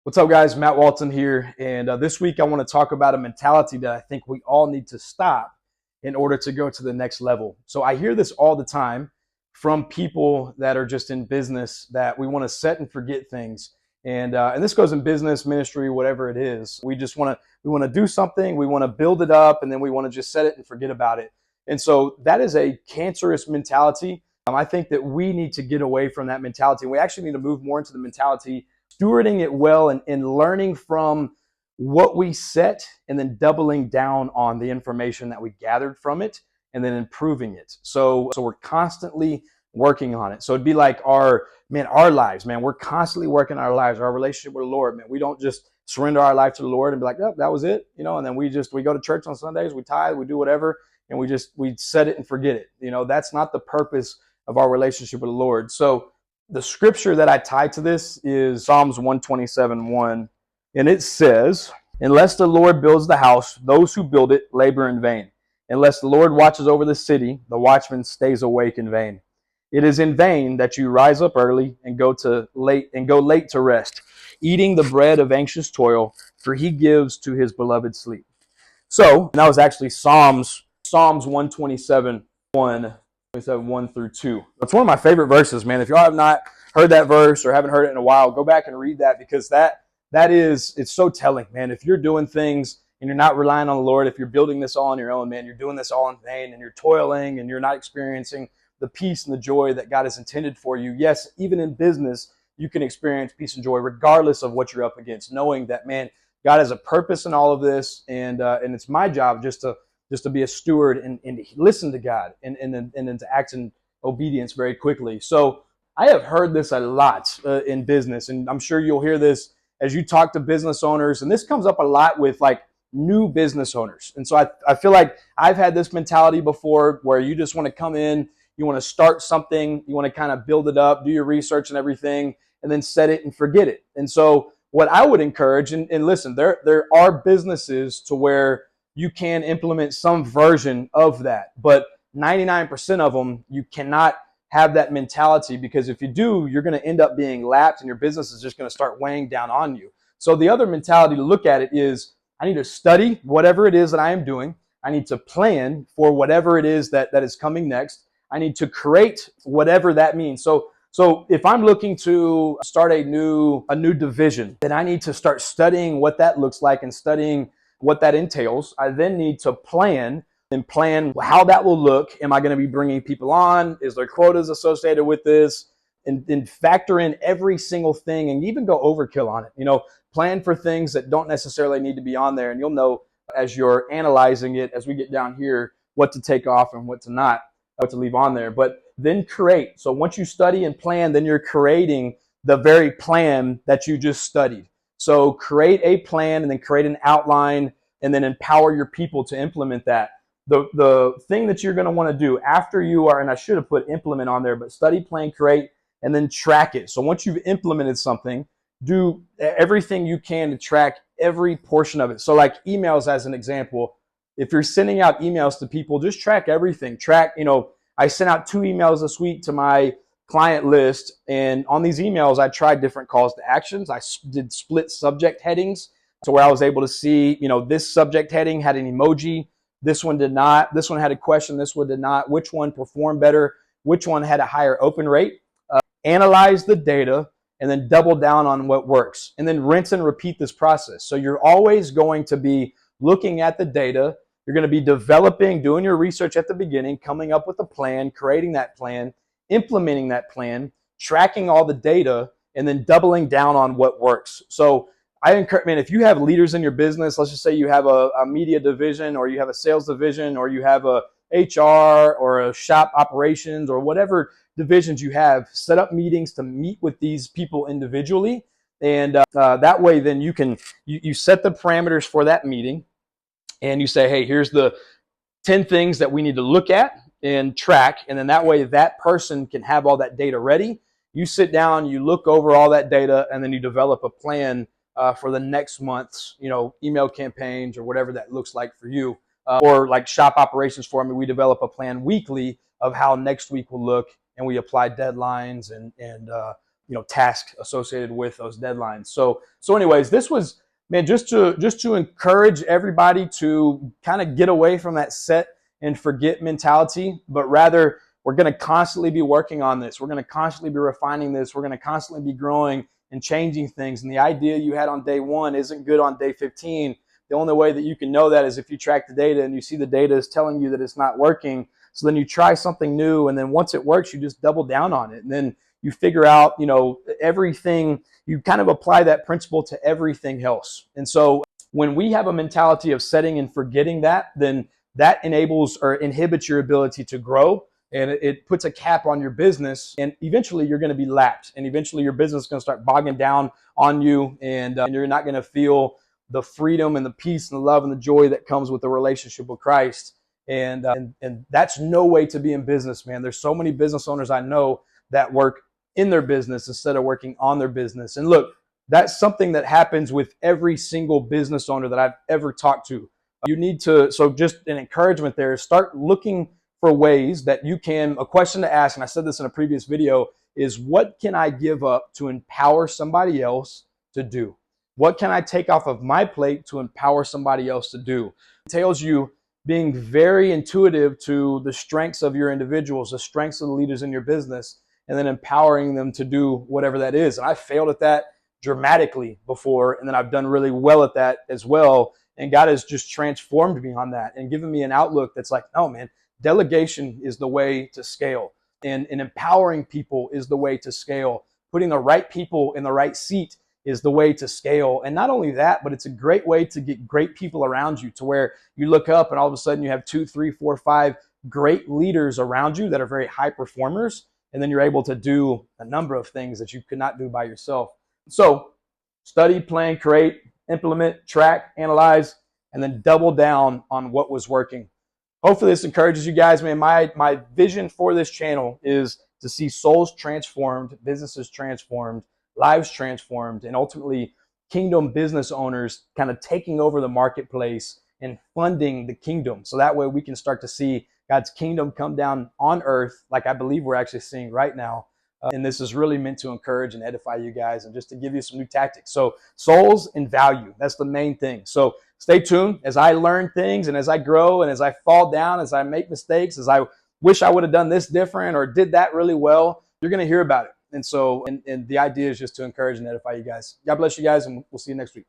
What's up, guys? Matt Walton here. And this week I want to talk about a mentality that I think we all need to stop in order to go to the next level. So I hear this all the time from people that are just in business that we want to set and forget things. And this goes in business, ministry, whatever it is. We want to do something, we want to build it up, and then we want to just set it and forget about it. And so that is a cancerous mentality. I think that we need to get away from that mentality. We actually need to move more into the mentality stewarding it well and learning from what we set and then doubling down on the information that we gathered from it and then improving it. So we're constantly working on it. So it'd be like our lives, man. We're constantly working our lives, our relationship with the Lord, man. We don't just surrender our life to the Lord and be like, oh, that was it, and then we go to church on Sundays, we tithe, we do whatever, and we set it and forget it. That's not the purpose of our relationship with the Lord. So the scripture that I tie to this is Psalms 127:1, and it says, unless the Lord builds the house, those who build it labor in vain. Unless the Lord watches over the city, the watchman stays awake in vain. It is in vain that you rise up early and go late to rest, eating the bread of anxious toil, for he gives to his beloved sleep. So, and that was actually Psalms 127:1. 1 through 2. It's one of my favorite verses, man. If y'all have not heard that verse or haven't heard it in a while, go back and read that, because it's so telling, man. If you're doing things and you're not relying on the Lord, if you're building this all on your own, man, you're doing this all in vain and you're toiling and you're not experiencing the peace and the joy that God has intended for you. Yes, even in business, you can experience peace and joy regardless of what you're up against, knowing that, man, God has a purpose in all of this, and it's my job just to be a steward and listen to God and then to act in obedience very quickly. So I have heard this a lot in business, and I'm sure you'll hear this as you talk to business owners, and this comes up a lot with like new business owners. And so I feel like I've had this mentality before where you just want to come in, you want to start something, you want to kind of build it up, do your research and everything, and then set it and forget it. And so what I would encourage, and listen, there are businesses to where you can implement some version of that, but 99% of them, you cannot have that mentality, because if you do, you're going to end up being lapped and your business is just going to start weighing down on you. So the other mentality to look at it is, I need to study whatever it is that I am doing. I need to plan for whatever it is that is coming next. I need to create whatever that means. So if I'm looking to start a new division, then I need to start studying what that looks like and studying what that entails. I then need to plan how that will look. Am I going to be bringing people on? Is there quotas associated with this? And factor in every single thing and even go overkill on it. Plan for things that don't necessarily need to be on there. And you'll know as you're analyzing it, as we get down here, what to take off and what to leave on there. But then create. So once you study and plan, then you're creating the very plan that you just studied. So create a plan and then create an outline and then empower your people to implement that. The thing that you're going to want to do after you are, and I should have put implement on there, but study, plan, create, and then track it. So once you've implemented something, do everything you can to track every portion of it. So like emails as an example, if you're sending out emails to people, just track everything. I sent out 2 emails this week to my client list, and on these emails I tried different calls to actions. I did split subject headings to where I was able to see, this subject heading had an emoji, this one did not, this one had a question, this one did not, which one performed better, which one had a higher open rate. Analyze the data and then double down on what works, and then rinse and repeat this process. So you're always going to be looking at the data. You're going to be developing, doing your research at the beginning, coming up with a plan, creating that plan, implementing that plan, tracking all the data, and then doubling down on what works. So I encourage, man, if you have leaders in your business, let's just say you have a media division, or you have a sales division, or you have a HR or a shop operations, or whatever divisions you have, set up meetings to meet with these people individually. And that way, then you set the parameters for that meeting, and you say, hey, here's the 10 things that we need to look at and track. And then that way that person can have all that data ready. You sit down, you look over all that data, and then you develop a plan for the next month's, email campaigns or whatever that looks like for you. Or like shop operations for me, we develop a plan weekly of how next week will look, and we apply deadlines and task associated with those deadlines. So anyways, this was, man, just to encourage everybody to kind of get away from that set and forget mentality, but rather we're going to constantly be working on this. We're going to constantly be refining this. We're going to constantly be growing and changing things. And the idea you had on day 1 isn't good on day 15. The only way that you can know that is if you track the data and you see the data is telling you that it's not working. So then you try something new, and then once it works, you just double down on it. And then you figure out, everything, you kind of apply that principle to everything else. And so when we have a mentality of setting and forgetting that, then that enables or inhibits your ability to grow, and it puts a cap on your business, and eventually you're going to be lapped, and eventually your business is going to start bogging down on you, and you're not going to feel the freedom and the peace and the love and the joy that comes with the relationship with Christ. And that's no way to be in business, man. There's so many business owners I know that work in their business instead of working on their business. And look, that's something that happens with every single business owner that I've ever talked to. You need to, so just an encouragement there, start looking for ways that you can, a question to ask, and I said this in a previous video, is what can I give up to empower somebody else to do? What can I take off of my plate to empower somebody else to do? It tells you being very intuitive to the strengths of your individuals, the strengths of the leaders in your business, and then empowering them to do whatever that is. And I failed at that dramatically before, and then I've done really well at that as well. And God has just transformed me on that and given me an outlook that's like, no, man, delegation is the way to scale. And empowering people is the way to scale. Putting the right people in the right seat is the way to scale. And not only that, but it's a great way to get great people around you, to where you look up and all of a sudden you have 2, 3, 4, 5 great leaders around you that are very high performers. And then you're able to do a number of things that you could not do by yourself. So study, plan, create, implement, track, analyze, and then double down on what was working. Hopefully this encourages you guys, man. My vision for this channel is to see souls transformed, businesses transformed, lives transformed, and ultimately kingdom business owners kind of taking over the marketplace and funding the kingdom. So that way we can start to see God's kingdom come down on earth, like I believe we're actually seeing right now. And this is really meant to encourage and edify you guys and just to give you some new tactics. So souls and value, that's the main thing. So stay tuned as I learn things and as I grow and as I fall down, as I make mistakes, as I wish I would have done this different or did that really well. You're going to hear about it. And so, and the idea is just to encourage and edify you guys. God bless you guys, and we'll see you next week.